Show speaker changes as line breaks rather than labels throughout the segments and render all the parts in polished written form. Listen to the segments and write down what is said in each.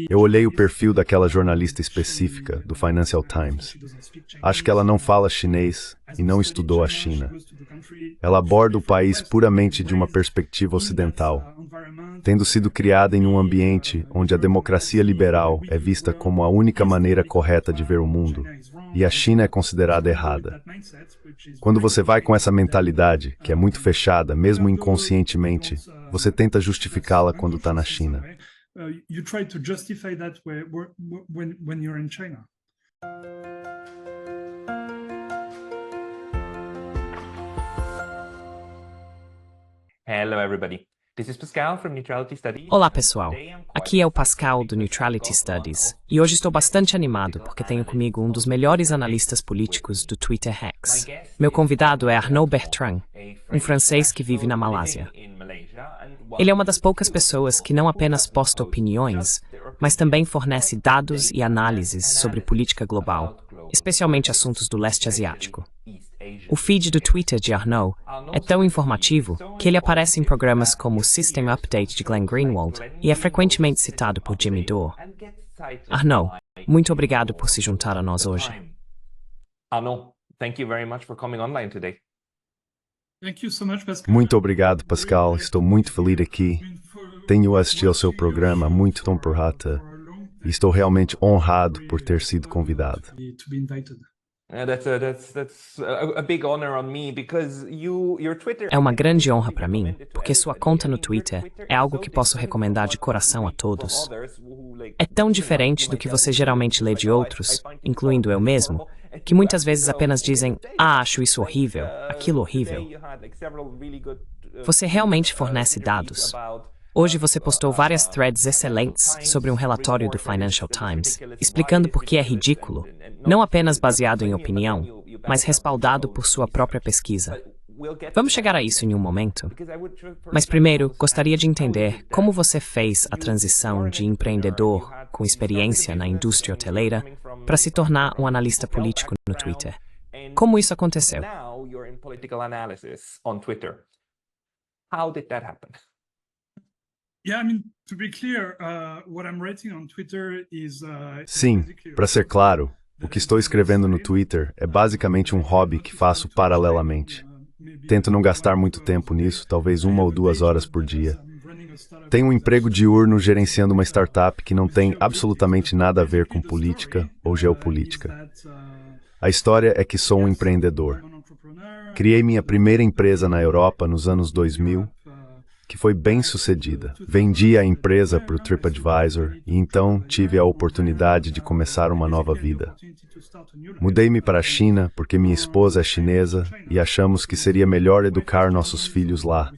Eu olhei o perfil daquela jornalista específica do Financial Times. Acho que ela não fala chinês e não estudou a China. Ela aborda o país puramente de uma perspectiva ocidental, tendo sido criada em um ambiente onde a democracia liberal é vista como a única maneira correta de ver o mundo, e a China é considerada errada. Quando você vai com essa mentalidade, que é muito fechada, mesmo inconscientemente, você tenta justificá-la quando está na China.
Hello everybody. This is Pascal from Neutrality Studies.
Olá, pessoal. Aqui é o Pascal do Neutrality Studies, e hoje estou bastante animado porque tenho comigo um dos melhores analistas políticos do Twitter X. Meu convidado é Arnaud Bertrand, um francês que vive na Malásia. Ele é uma das poucas pessoas que não apenas posta opiniões, mas também fornece dados e análises sobre política global, especialmente assuntos do leste asiático. O feed do Twitter de Arnaud é tão informativo que ele aparece em programas como o System Update de Glenn Greenwald e é frequentemente citado por Jimmy Dore. Arnaud, muito obrigado por se juntar a nós hoje.
Arnaud, thank you very much for coming online today.
Muito obrigado, Pascal. Estou muito feliz aqui. Tenho assistido ao seu programa há muito tempo e estou realmente honrado por ter sido convidado.
É uma grande honra para mim, porque sua conta no Twitter é algo que posso recomendar de coração a todos. É tão diferente do que você geralmente lê de outros, incluindo eu mesmo, que muitas vezes apenas dizem, acho isso horrível, aquilo horrível. Você realmente fornece dados. Hoje você postou várias threads excelentes sobre um relatório do Financial Times, explicando por que é ridículo, não apenas baseado em opinião, mas respaldado por sua própria pesquisa. Vamos chegar a isso em um momento. Mas primeiro, gostaria de entender como você fez a transição de empreendedor com experiência na indústria hoteleira para se tornar um analista político no Twitter. Como isso aconteceu?
Sim, para ser claro, o que estou escrevendo no Twitter é basicamente um hobby que faço paralelamente. Tento não gastar muito tempo nisso, talvez 1 ou 2 horas por dia. Tenho um emprego diurno gerenciando uma startup que não tem absolutamente nada a ver com política ou geopolítica. A história é que sou um empreendedor. Criei minha primeira empresa na Europa nos anos 2000, que foi bem sucedida. Vendi a empresa para o TripAdvisor e então tive a oportunidade de começar uma nova vida. Mudei-me para a China porque minha esposa é chinesa e achamos que seria melhor educar nossos filhos lá.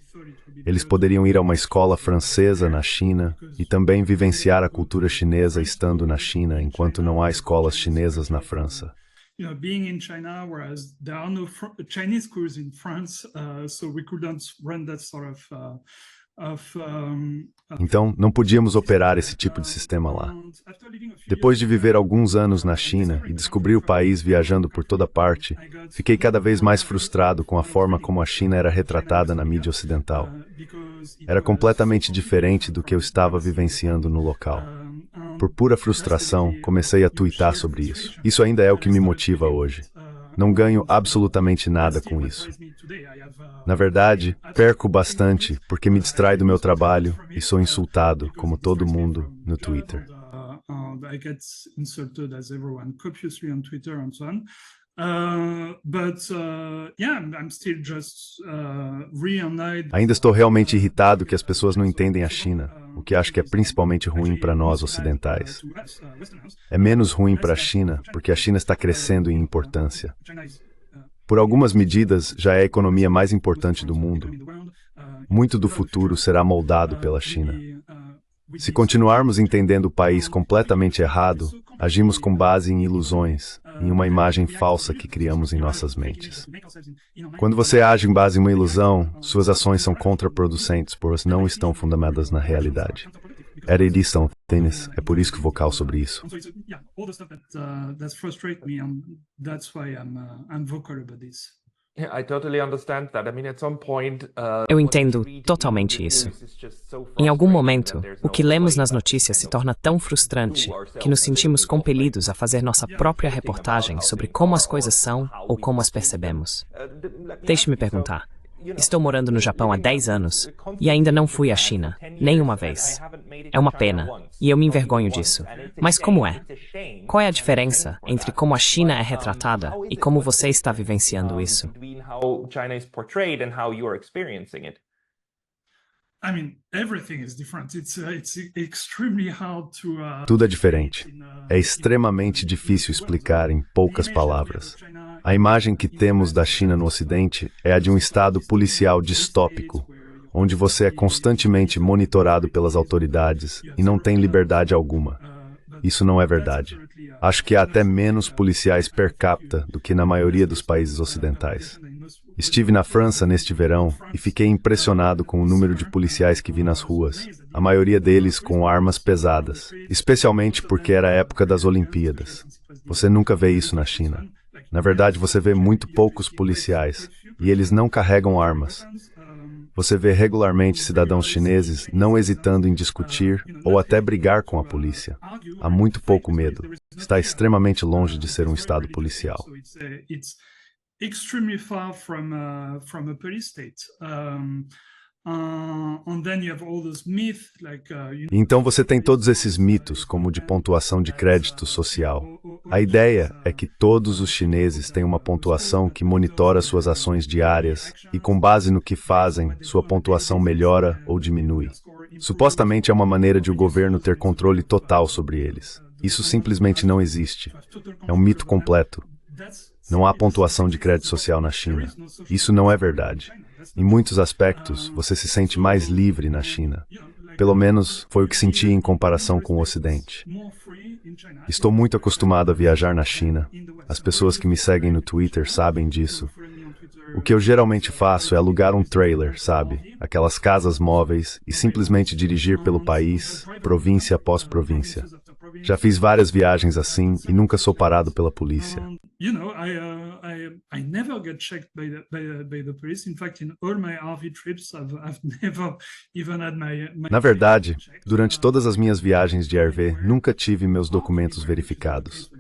Eles poderiam ir a uma escola francesa na China e também vivenciar a cultura chinesa estando na China, enquanto não há escolas chinesas na França.
Being in China, whereas there are no Chinese schools in France, so we couldn't run that sort of
Então, não podíamos operar esse tipo de sistema lá. Depois de viver alguns anos na China e descobrir o país viajando por toda parte, fiquei cada vez mais frustrado com a forma como a China era retratada na mídia ocidental. Era completamente diferente do que eu estava vivenciando no local. Por pura frustração, comecei a tuitar sobre isso. Isso ainda é o que me motiva hoje. Não ganho absolutamente nada com isso. Na verdade, perco bastante porque me distrai do meu trabalho e sou insultado, como todo mundo, no Twitter. Ainda estou realmente irritado que as pessoas não entendem a China, o que acho que é principalmente ruim para nós ocidentais. É menos ruim para a China, porque a China está crescendo em importância. Por algumas medidas, já é a economia mais importante do mundo. Muito do futuro será moldado pela China. Se continuarmos entendendo o país completamente errado, agimos com base em ilusões, em uma imagem falsa que criamos em nossas mentes. Quando você age em base em uma ilusão, suas ações são contraproducentes, pois não estão fundamentadas na realidade. Era edição tênis, é por isso que vou falar sobre isso.
Eu entendo totalmente isso. Em algum momento, o que lemos nas notícias se torna tão frustrante que nos sentimos compelidos a fazer nossa própria reportagem sobre como as coisas são ou como as percebemos. Deixe-me perguntar. Estou morando no Japão há 10 anos e ainda não fui à China, nem uma vez. É uma pena, e eu me envergonho disso. Mas como é? Qual é a diferença entre como a China é retratada e como você está vivenciando isso?
Tudo é diferente. É extremamente difícil explicar em poucas palavras. A imagem que temos da China no Ocidente é a de um estado policial distópico, onde você é constantemente monitorado pelas autoridades e não tem liberdade alguma. Isso não é verdade. Acho que há até menos policiais per capita do que na maioria dos países ocidentais. Estive na França neste verão e fiquei impressionado com o número de policiais que vi nas ruas, a maioria deles com armas pesadas, especialmente porque era a época das Olimpíadas. Você nunca vê isso na China. Na verdade, você vê muito poucos policiais, e eles não carregam armas. Você vê regularmente cidadãos chineses não hesitando em discutir ou até brigar com a polícia. Há muito pouco medo. Está extremamente longe de ser um estado policial.
Extremely far from a police state.
Então você tem todos esses mitos, como o de pontuação de crédito social. A ideia é que todos os chineses têm uma pontuação que monitora suas ações diárias e, com base no que fazem, sua pontuação melhora ou diminui. Supostamente é uma maneira de o governo ter controle total sobre eles. Isso simplesmente não existe. É um mito completo. Não há pontuação de crédito social na China. Isso não é verdade. Em muitos aspectos, você se sente mais livre na China. Pelo menos foi o que senti em comparação com o Ocidente. Estou muito acostumado a viajar na China. As pessoas que me seguem no Twitter sabem disso. O que eu geralmente faço é alugar um trailer, sabe? Aquelas casas móveis e simplesmente dirigir pelo país, província após província. Já fiz várias viagens assim e nunca sou parado pela polícia.
I never get checked by the police. In fact, in all my RV trips, I've never even had my
Na verdade, durante todas as minhas viagens de RV, nunca tive meus documentos verificados.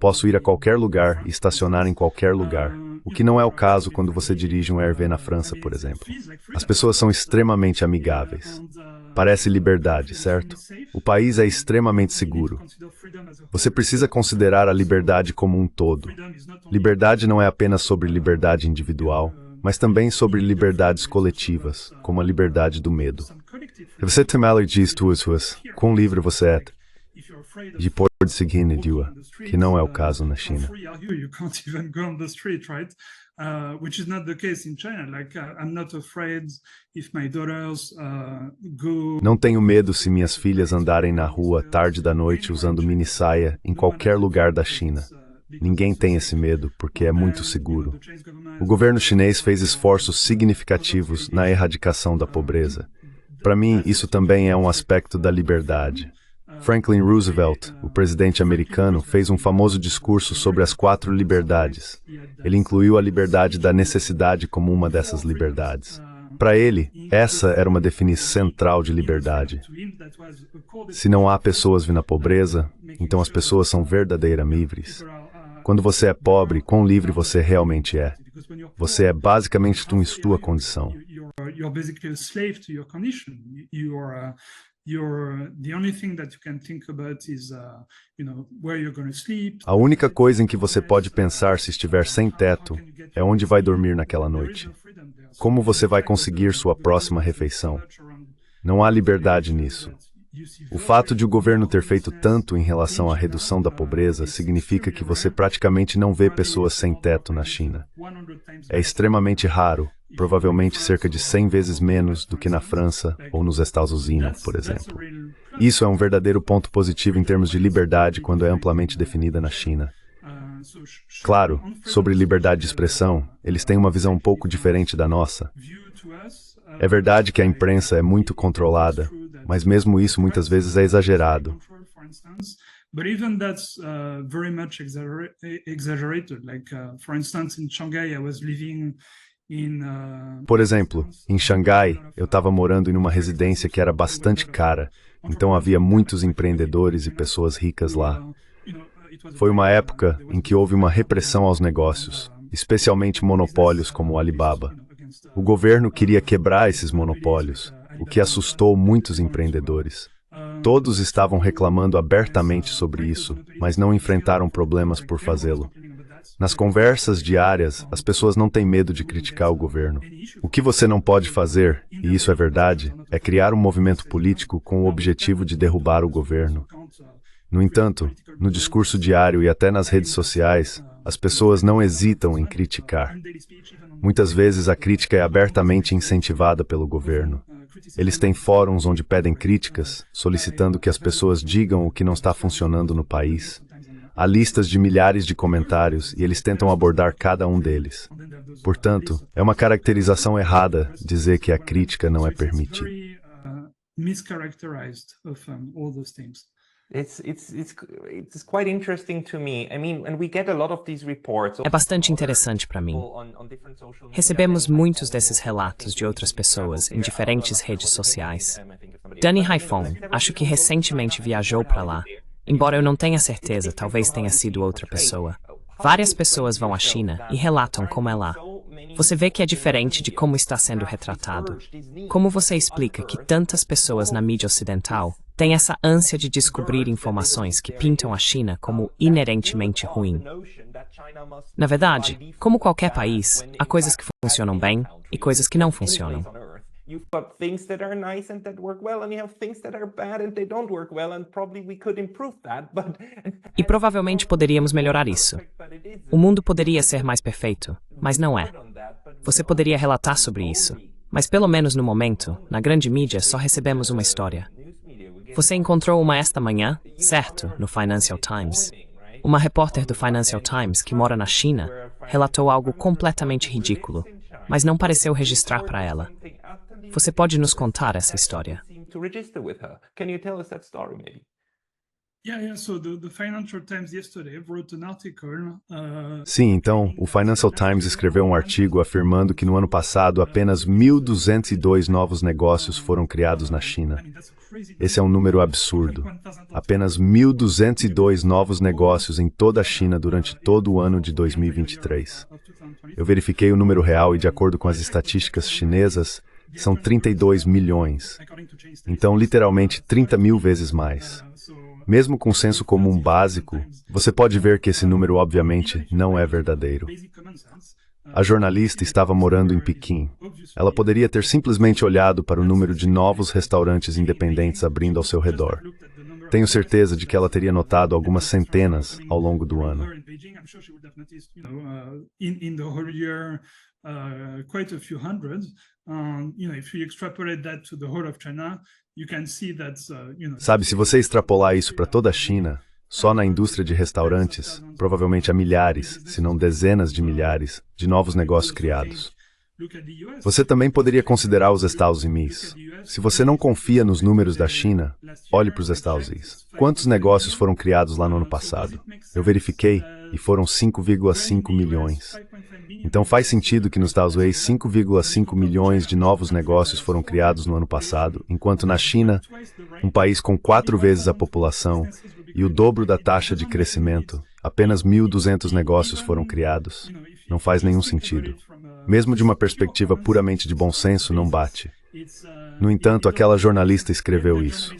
Posso ir a qualquer lugar e estacionar em qualquer lugar, o que não é o caso quando você dirige um RV na França, por exemplo. As pessoas são extremamente amigáveis. Parece liberdade, certo? O país é extremamente seguro. Você precisa considerar a liberdade como um todo. Liberdade não é apenas sobre liberdade individual, mas também sobre liberdades coletivas, como a liberdade do medo. Se você tem alergias suas, quão livre você é de pôr de seguir Nidua, que não é o caso na China.
Which is not the case in China. Like, I'm not afraid if my daughters go.
Não tenho medo se minhas filhas andarem na rua tarde da noite usando mini-saia em qualquer lugar da China. Ninguém tem esse medo porque é muito seguro. O governo chinês fez esforços significativos na erradicação da pobreza. Para mim, isso também é um aspecto da liberdade. Franklin Roosevelt, o presidente americano, fez um famoso discurso sobre as 4 liberdades. Ele incluiu a liberdade da necessidade como uma dessas liberdades. Para ele, essa era uma definição central de liberdade. Se não há pessoas vivendo na pobreza, então as pessoas são verdadeiramente livres. Quando você é pobre, quão livre você realmente é? Você é basicamente sua condição. A única coisa em que você pode pensar se estiver sem teto é onde vai dormir naquela noite. Como você vai conseguir sua próxima refeição? Não há liberdade nisso. O fato de o governo ter feito tanto em relação à redução da pobreza significa que você praticamente não vê pessoas sem teto na China. É extremamente raro, provavelmente cerca de 100 vezes menos do que na França ou nos Estados Unidos, por exemplo. Isso é um verdadeiro ponto positivo em termos de liberdade quando é amplamente definida na China. Claro, sobre liberdade de expressão, eles têm uma visão um pouco diferente da nossa. É verdade que a imprensa é muito controlada, mas mesmo isso muitas vezes é exagerado.
But even that's very much exaggerated. Like, for instance, in Shanghai, I was living in.
Por exemplo, em Xangai, eu estava morando em uma residência que era bastante cara, então havia muitos empreendedores e pessoas ricas lá. Foi uma época em que houve uma repressão aos negócios, especialmente monopólios como o Alibaba. O governo queria quebrar esses monopólios, o que assustou muitos empreendedores. Todos estavam reclamando abertamente sobre isso, mas não enfrentaram problemas por fazê-lo. Nas conversas diárias, as pessoas não têm medo de criticar o governo. O que você não pode fazer, e isso é verdade, é criar um movimento político com o objetivo de derrubar o governo. No entanto, no discurso diário e até nas redes sociais, as pessoas não hesitam em criticar. Muitas vezes a crítica é abertamente incentivada pelo governo. Eles têm fóruns onde pedem críticas, solicitando que as pessoas digam o que não está funcionando no país. Há listas de milhares de comentários e eles tentam abordar cada um deles. Portanto, é uma caracterização errada dizer que a crítica não é permitida.
É bastante interessante para mim. Recebemos muitos desses relatos de outras pessoas em diferentes redes sociais. Danny Haifong, acho que recentemente viajou para lá. Embora eu não tenha certeza, talvez tenha sido outra pessoa. Várias pessoas vão à China e relatam como é lá. Você vê que é diferente de como está sendo retratado. Como você explica que tantas pessoas na mídia ocidental têm essa ânsia de descobrir informações que pintam a China como inerentemente ruim? Na verdade, como qualquer país, há coisas que funcionam bem e coisas que não funcionam.
You've got things that are nice and that work well, and you have things that are bad and they don't work well, and probably we could improve that, but...
E provavelmente poderíamos melhorar isso. O mundo poderia ser mais perfeito, mas não é. Você poderia relatar sobre isso, mas pelo menos no momento, na grande mídia, só recebemos uma história. Você encontrou uma esta manhã, certo, no Financial Times. Uma repórter do Financial Times que mora na China relatou algo completamente ridículo, mas não pareceu registrar para ela. Você pode nos contar essa história?
Sim, então, o Financial Times escreveu um artigo afirmando que no ano passado apenas 1.202 novos negócios foram criados na China. Esse é um número absurdo. Apenas 1.202 novos negócios em toda a China durante todo o ano de 2023. Eu verifiquei o número real e, de acordo com as estatísticas chinesas, são 32 milhões. Então, literalmente, 30 mil vezes mais. Mesmo com senso comum básico, você pode ver que esse número, obviamente, não é verdadeiro. A jornalista estava morando em Pequim. Ela poderia ter simplesmente olhado para o número de novos restaurantes independentes abrindo ao seu redor. Tenho certeza de que ela teria notado algumas centenas ao longo do ano. Quite a few hundreds. If you extrapolate that to the whole of China, you can see that, Sabe, se você extrapolar isso para toda a China, só na indústria de restaurantes, provavelmente há milhares, se não dezenas de milhares, de novos negócios criados. Você também poderia considerar os Estados Unidos. Se você não confia nos números da China, olhe para os Estados Unidos. Quantos negócios foram criados lá no ano passado? Eu verifiquei e foram 5,5 milhões. Então faz sentido que nos Estados Unidos 5,5 milhões de novos negócios foram criados no ano passado, enquanto na China, um país com 4 vezes a população e o dobro da taxa de crescimento, apenas 1.200 negócios foram criados. Não faz nenhum sentido. Mesmo de uma perspectiva puramente de bom senso, não bate. No entanto, aquela jornalista escreveu isso.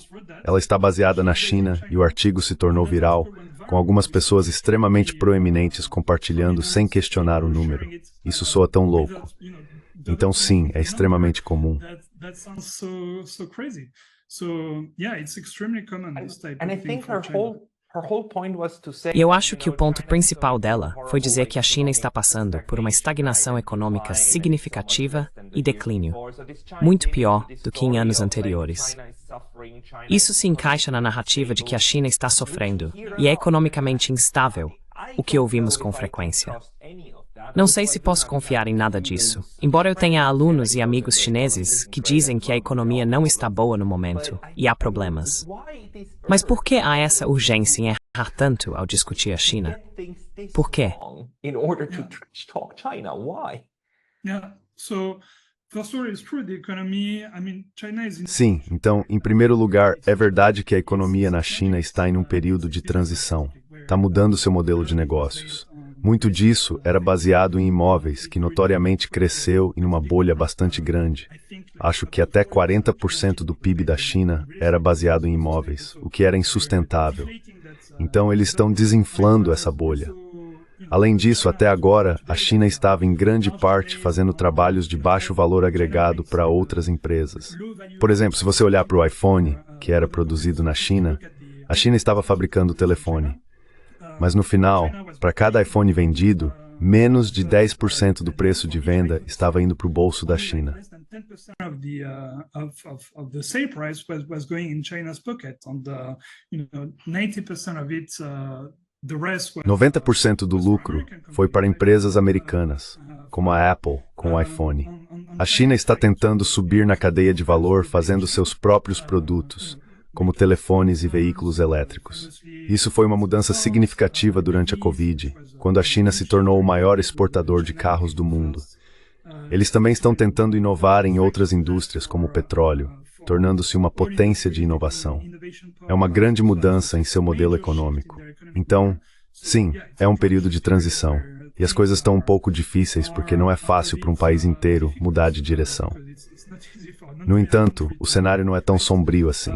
Ela está baseada na China e o artigo se tornou viral, com algumas pessoas extremamente proeminentes compartilhando sem questionar o número. Isso soa tão louco. Então, sim, é extremamente comum.
E eu acho que o ponto principal dela foi dizer que a China está passando por uma estagnação econômica significativa e declínio, muito pior do que em anos anteriores. Isso se encaixa na narrativa de que a China está sofrendo e é economicamente instável, o que ouvimos com frequência. Não sei se posso confiar em nada disso, embora eu tenha alunos e amigos chineses que dizem que a economia não está boa no momento e há problemas. Mas por que há essa urgência em errar tanto ao discutir a China? Por quê?
Sim, então, em primeiro lugar, é verdade que a economia na China está em um período de transição. Está mudando seu modelo de negócios. Muito disso era baseado em imóveis, que notoriamente cresceu em uma bolha bastante grande. Acho que até 40% do PIB da China era baseado em imóveis, o que era insustentável. Então, eles estão desinflando essa bolha. Além disso, até agora, a China estava em grande parte fazendo trabalhos de baixo valor agregado para outras empresas. Por exemplo, se você olhar para o iPhone, que era produzido na China, a China estava fabricando o telefone. Mas no final, para cada iPhone vendido, menos de 10% do preço de venda estava indo para o bolso da China. 90% do lucro foi para empresas americanas, como a Apple com o iPhone. A China está tentando subir na cadeia de valor fazendo seus próprios produtos, como telefones e veículos elétricos. Isso foi uma mudança significativa durante a Covid, quando a China se tornou o maior exportador de carros do mundo. Eles também estão tentando inovar em outras indústrias, como o petróleo, tornando-se uma potência de inovação. É uma grande mudança em seu modelo econômico. Então, sim, é um período de transição. E as coisas estão um pouco difíceis porque não é fácil para um país inteiro mudar de direção. No entanto, o cenário não é tão sombrio assim.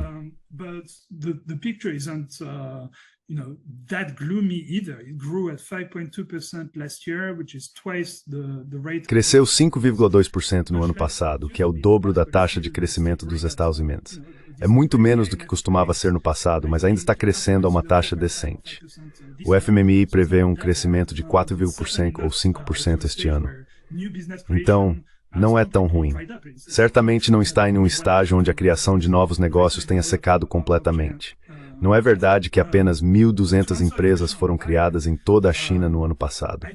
Cresceu 5,2% no ano passado, que é o dobro da taxa de crescimento dos Estados Unidos. É muito menos do que costumava ser no passado, mas ainda está crescendo a uma taxa decente. O FMI prevê um crescimento de 4,5% ou 5% este ano. Então, não é tão ruim. Certamente não está em um estágio onde a criação de novos negócios tenha secado completamente. Não é verdade que apenas 1.200 empresas foram criadas em toda a China no ano passado.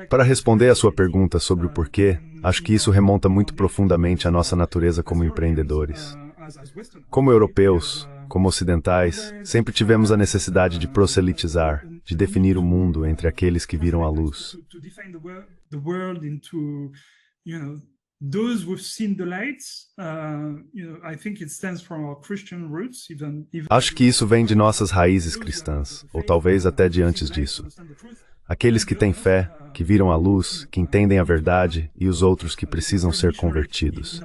Para responder à sua pergunta sobre o porquê, acho que isso remonta muito profundamente à nossa natureza como empreendedores. Como europeus, como ocidentais, sempre tivemos a necessidade de proselitizar, de definir o mundo entre aqueles que viram a luz. Acho que isso vem de nossas raízes cristãs, ou talvez até de antes disso. Aqueles que têm fé, que viram a luz, que entendem a verdade, e os outros que precisam ser convertidos.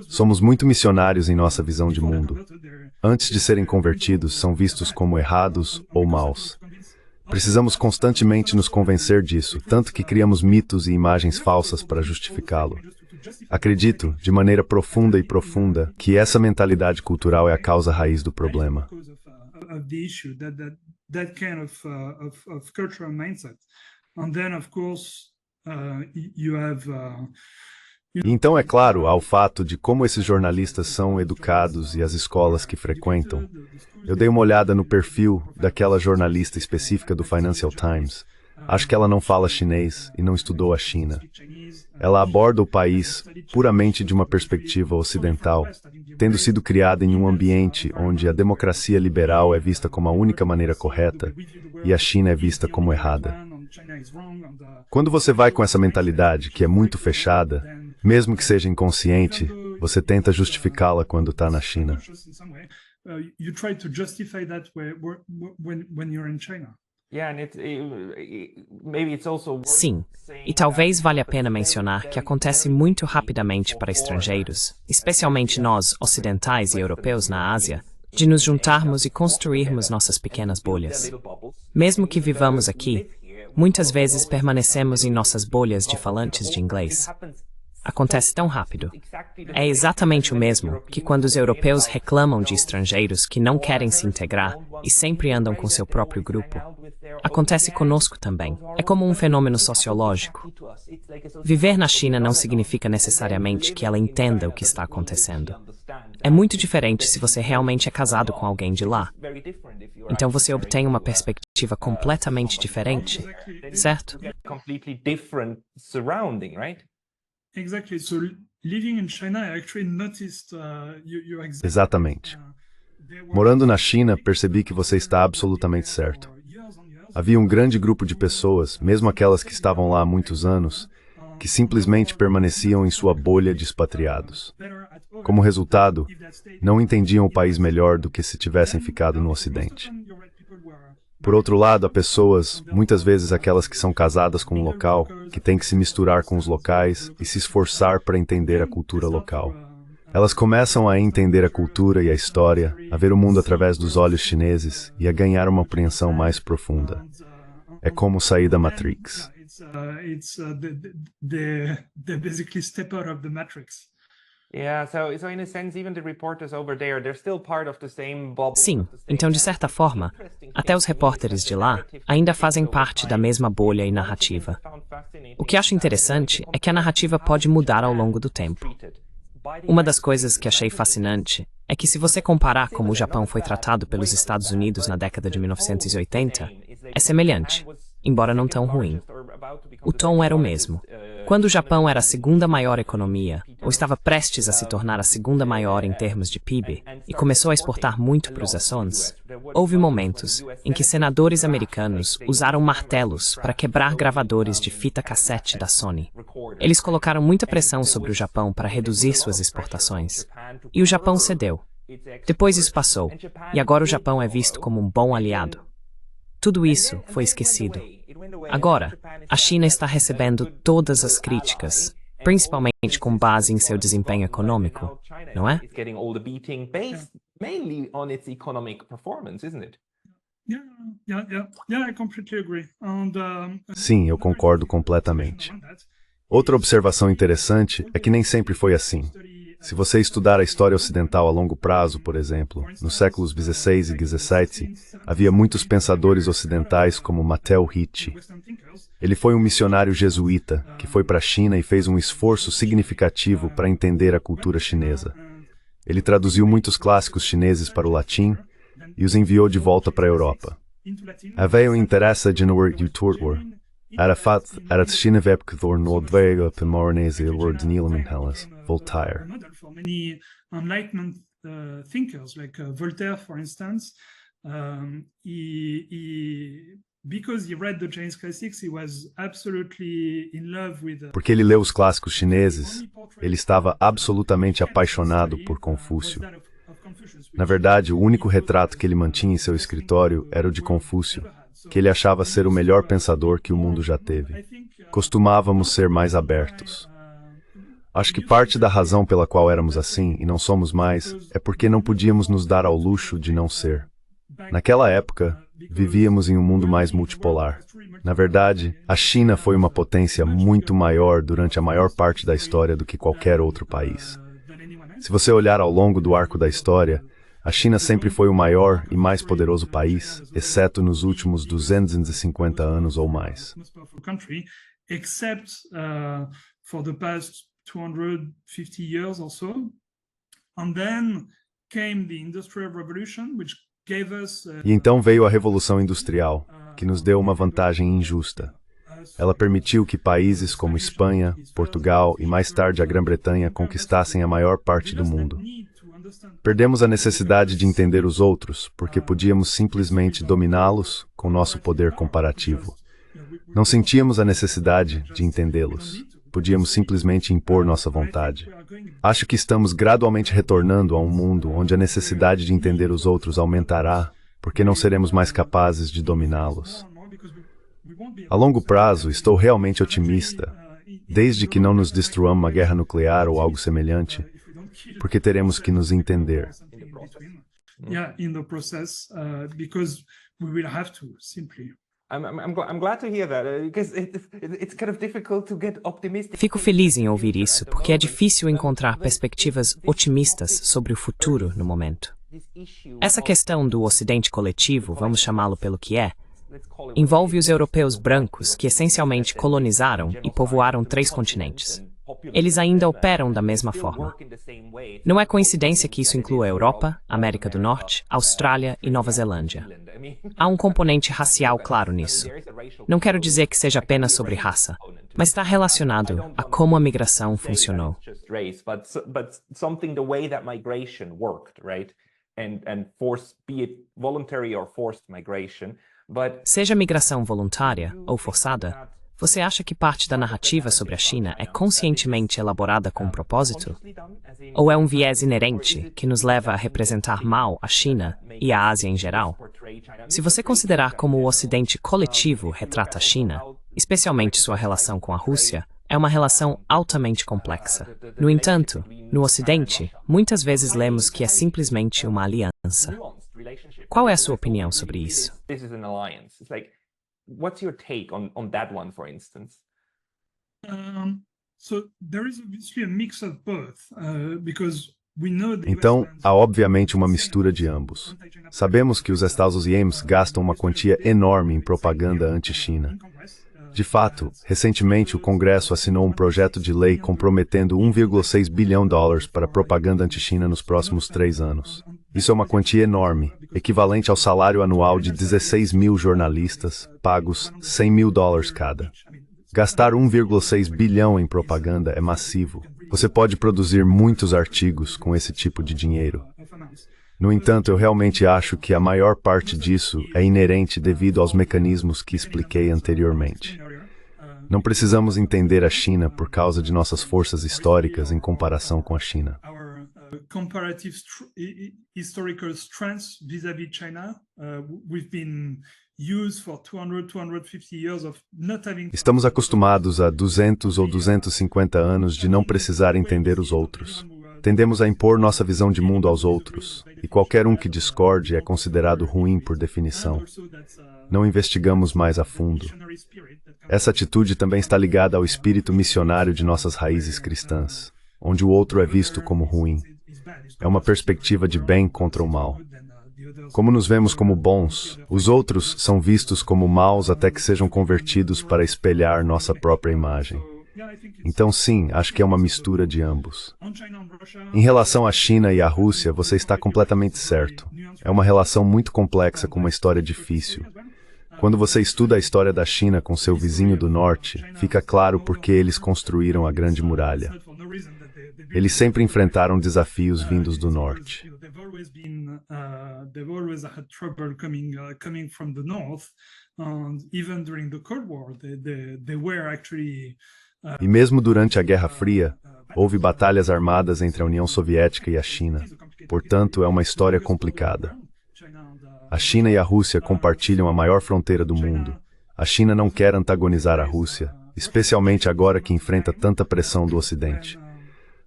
Somos muito missionários em nossa visão de mundo. Antes de serem convertidos, são vistos como errados ou maus. Precisamos constantemente nos convencer disso, tanto que criamos mitos e imagens falsas para justificá-lo. Acredito, de maneira profunda e profunda, que essa mentalidade cultural é a causa raiz do problema. E então, é claro, há o fato de como esses jornalistas são educados e as escolas que frequentam. Eu dei uma olhada no perfil daquela jornalista específica do Financial Times. Acho que ela não fala chinês e não estudou a China. Ela aborda o país puramente de uma perspectiva ocidental, tendo sido criada em um ambiente onde a democracia liberal é vista como a única maneira correta e a China é vista como errada. Quando você vai com essa mentalidade, que é muito fechada, mesmo que seja inconsciente, você tenta justificá-la quando está na China.
Sim, e talvez valha a pena mencionar que acontece muito rapidamente para estrangeiros, especialmente nós, ocidentais e europeus na Ásia, de nos juntarmos e construirmos nossas pequenas bolhas. Mesmo que vivamos aqui, muitas vezes permanecemos em nossas bolhas de falantes de inglês. Acontece tão rápido. É exatamente o mesmo que quando os europeus reclamam de estrangeiros que não querem se integrar e sempre andam com seu próprio grupo. Acontece conosco também. É como um fenômeno sociológico. Viver na China não significa necessariamente que ela entenda o que está acontecendo. É muito diferente se você realmente é casado com alguém de lá. Então você obtém uma perspectiva completamente diferente. certo?
Completely different surrounding, right?
Exactly. So living in China, I actually noticed you exactly.
Exatamente. Morando na China, percebi que você está absolutamente certo. Havia um grande grupo de pessoas, mesmo aquelas que estavam lá há muitos anos, que simplesmente permaneciam em sua bolha de expatriados. Como resultado, não entendiam o país melhor do que se tivessem ficado no Ocidente. Por outro lado, há pessoas, muitas vezes aquelas que são casadas com um local, que têm que se misturar com os locais e se esforçar para entender a cultura local. Elas começam a entender a cultura e a história, a ver o mundo através dos olhos chineses e a ganhar uma compreensão mais profunda. É como sair da Matrix.
Basically step out of the Matrix.
Sim, então de certa forma, até os repórteres de lá ainda fazem parte da mesma bolha e narrativa. O que acho interessante é que a narrativa pode mudar ao longo do tempo. Uma das coisas que achei fascinante é que se você comparar como o Japão foi tratado pelos Estados Unidos na década de 1980, é semelhante, embora não tão ruim. O tom era o mesmo. Quando o Japão era a segunda maior economia, ou estava prestes a se tornar a segunda maior em termos de PIB, e começou a exportar muito para os Açores, houve momentos em que senadores americanos usaram martelos para quebrar gravadores de fita cassete da Sony. Eles colocaram muita pressão sobre o Japão para reduzir suas exportações. E o Japão cedeu. Depois isso passou, e agora o Japão é visto como um bom aliado. Tudo isso foi esquecido. Agora, a China está recebendo todas as críticas, principalmente com base em seu desempenho econômico, não é?
Sim, eu concordo completamente. Outra observação interessante é que nem sempre foi assim. Se você estudar a história ocidental a longo prazo, por exemplo, nos séculos XVI e XVII, havia muitos pensadores ocidentais como Matteo Ricci. Ele foi um missionário jesuíta que foi para a China e fez um esforço significativo para entender a cultura chinesa. Ele traduziu muitos clássicos chineses para o latim e os enviou de volta para a Europa. Havia um interesse de no utordor. Arafat era Chinevep door Nordvega Pemornese Lord Nielman Hellas, Voltaire.
For many Enlightenment thinkers, like Voltaire, for instance, because he read the Chinese classics, he was absolutely in love with.
Porque ele leu os clássicos chineses, ele estava absolutamente apaixonado por Confúcio. Na verdade, o único retrato que ele mantinha em seu escritório era o de Confúcio, que ele achava ser o melhor pensador que o mundo já teve. Costumávamos ser mais abertos. Acho que parte da razão pela qual éramos assim e não somos mais é porque não podíamos nos dar ao luxo de não ser. Naquela época, vivíamos em um mundo mais multipolar. Na verdade, a China foi uma potência muito maior durante a maior parte da história do que qualquer outro país. Se você olhar ao longo do arco da história, a China sempre foi o maior e mais poderoso país, exceto nos últimos 250 anos ou mais.
For the past 250 years or so. And then came the Industrial Revolution, which gave us
E então veio a Revolução Industrial, que nos deu uma vantagem injusta. Ela permitiu que países como Espanha, Portugal e mais tarde a Grã-Bretanha conquistassem a maior parte do mundo. Perdemos a necessidade de entender os outros, porque podíamos simplesmente dominá-los com nosso poder comparativo. Não sentíamos a necessidade de entendê-los. Podíamos simplesmente impor nossa vontade. Acho que estamos gradualmente retornando a um mundo onde a necessidade de entender os outros aumentará, porque não seremos mais capazes de dominá-los. A longo prazo, estou realmente otimista, desde que não nos destruamos uma guerra nuclear ou algo semelhante, porque teremos que nos entender.
Fico feliz em ouvir isso, porque é difícil encontrar perspectivas otimistas sobre o futuro no momento. Essa questão do Ocidente coletivo, vamos chamá-lo pelo que é, envolve os europeus brancos que essencialmente colonizaram e povoaram 3 continentes. eles ainda operam da mesma forma. Não é coincidência que isso inclua a Europa, América do Norte, Austrália e Nova Zelândia. Há um componente racial claro nisso. Não quero dizer que seja apenas sobre raça, mas está relacionado a como a migração funcionou. Seja migração voluntária ou forçada, você acha que parte da narrativa sobre a China é conscientemente elaborada com um propósito? Ou é um viés inerente que nos leva a representar mal a China e a Ásia em geral? Se você considerar como o Ocidente coletivo retrata a China, especialmente sua relação com a Rússia, é uma relação altamente complexa. No entanto, no Ocidente, muitas vezes lemos que é simplesmente uma aliança. Qual é a sua opinião sobre isso?
What's your take on that one, for instance?
So there is obviously a mix of both, because we know the
Então, há obviamente uma mistura de ambos. Sabemos que os Estados-Unidos gastam uma quantia enorme em propaganda anti-China. De fato, recentemente o Congresso assinou um projeto de lei comprometendo 1,6 bilhão de dólares para propaganda anti-China nos próximos 3 anos. Isso é uma quantia enorme, equivalente ao salário anual de 16 mil jornalistas, pagos 100 mil dólares cada. Gastar 1,6 bilhão em propaganda é massivo. Você pode produzir muitos artigos com esse tipo de dinheiro. No entanto, eu realmente acho que a maior parte disso é inerente devido aos mecanismos que expliquei anteriormente. Não precisamos entender a China por causa de nossas forças históricas em comparação com a China.
Comparative historical strengths vis-à-vis China, we've been used for 250 years of not having.
Estamos acostumados a 200 ou 250 anos de não precisar entender os outros. Tendemos a impor nossa visão de mundo aos outros, e qualquer um que discorde é considerado ruim por definição. Não investigamos mais a fundo. Essa atitude também está ligada ao espírito missionário de nossas raízes cristãs, onde o outro é visto como ruim. É uma perspectiva de bem contra o mal. Como nos vemos como bons, os outros são vistos como maus até que sejam convertidos para espelhar nossa própria imagem. Então sim, acho que é uma mistura de ambos. Em relação à China e à Rússia, você está completamente certo. É uma relação muito complexa com uma história difícil. Quando você estuda a história da China com seu vizinho do norte, fica claro por que eles construíram a Grande Muralha. Eles sempre enfrentaram desafios vindos do norte. E mesmo durante a Guerra Fria, houve batalhas armadas entre a União Soviética e a China. Portanto, é uma história complicada. A China e a Rússia compartilham a maior fronteira do mundo. A China não quer antagonizar a Rússia, especialmente agora que enfrenta tanta pressão do Ocidente.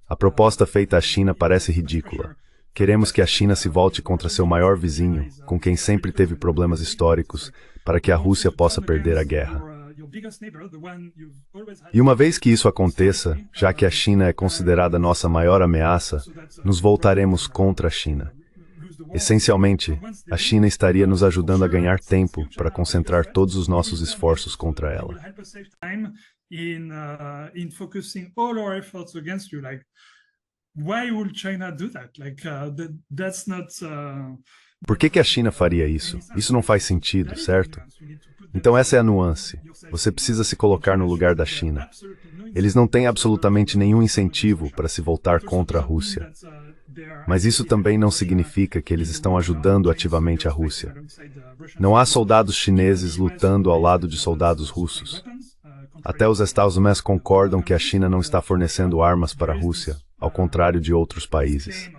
A proposta feita à China parece ridícula. Queremos que a China se volte contra seu maior vizinho, com quem sempre teve problemas históricos, para que a Rússia possa perder a guerra. E uma vez que isso aconteça, já que a China é considerada nossa maior ameaça, nos voltaremos contra a China. Essencialmente, a China estaria nos ajudando a ganhar tempo para concentrar todos os nossos esforços contra ela.
In focusing all our efforts against you, like, why would China do that? Like, that's not.
Por que a China faria isso? Isso não faz sentido, certo? Então essa é a nuance. Você precisa se colocar no lugar da China. Eles não têm absolutamente nenhum incentivo para se voltar contra a Rússia. Mas isso também não significa que eles estão ajudando ativamente a Rússia. Não há soldados chineses lutando ao lado de soldados russos. Até os Estados Unidos concordam que a China não está fornecendo armas para a Rússia, ao contrário de outros países.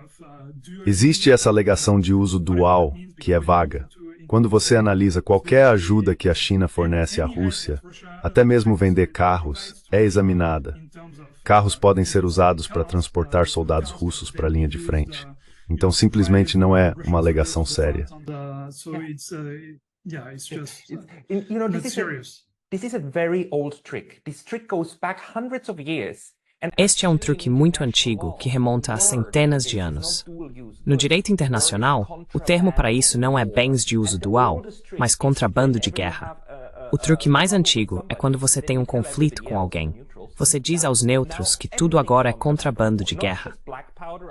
Existe essa alegação de uso dual, que é vaga. Quando você analisa qualquer ajuda que a China fornece à Rússia, até mesmo vender carros, é examinada. Carros podem ser usados para transportar soldados russos para a linha de frente. Então simplesmente não é uma alegação séria.
This is a very old trick. This trick goes back hundreds of years.
Este é um truque muito antigo que remonta a centenas de anos. No direito internacional, o termo para isso não é bens de uso dual, mas contrabando de guerra. O truque mais antigo é quando você tem um conflito com alguém. Você diz aos neutros que tudo agora é contrabando de guerra.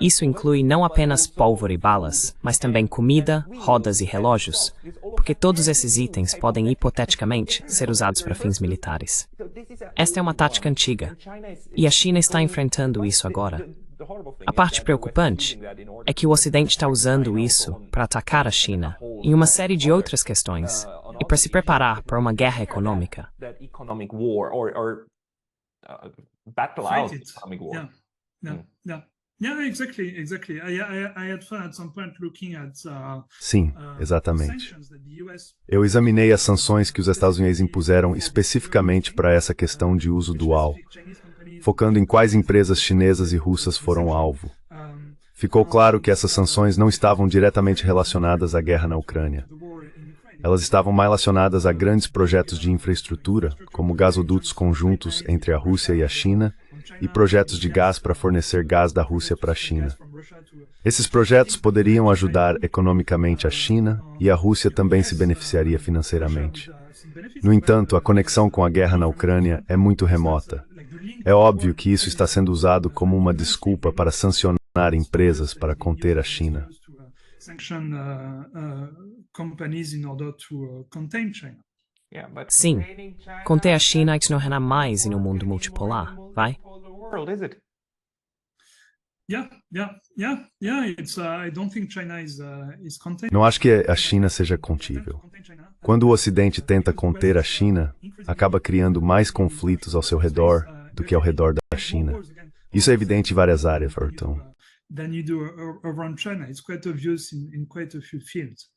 Isso inclui não apenas pólvora e balas, mas também comida, rodas e relógios, porque todos esses itens podem hipoteticamente ser usados para fins militares. Esta é uma tática antiga, e a China está enfrentando isso agora. A parte preocupante é que o Ocidente está usando isso para atacar a China em uma série de outras questões e para se preparar para uma guerra econômica.
Sim, exatamente. Eu examinei as sanções que os Estados Unidos impuseram especificamente para essa questão de uso dual, focando em quais empresas chinesas e russas foram alvo. Ficou claro que essas sanções não estavam diretamente relacionadas à guerra na Ucrânia. Elas estavam mais relacionadas a grandes projetos de infraestrutura, como gasodutos conjuntos entre a Rússia e a China, e projetos de gás para fornecer gás da Rússia para a China. Esses projetos poderiam ajudar economicamente a China, e a Rússia também se beneficiaria financeiramente. No entanto, a conexão com a guerra na Ucrânia é muito remota. É óbvio que isso está sendo usado como uma desculpa para sancionar empresas para conter a China.
Sim, conter a China ignorará mais em um mundo multipolar, vai?
Não acho que a China seja contível. Quando o Ocidente tenta conter a China, acaba criando mais conflitos ao seu redor do que ao redor da China. Isso é evidente em várias áreas, Ayrton.
Than you do around China. It's quite obvious in quite a few fields.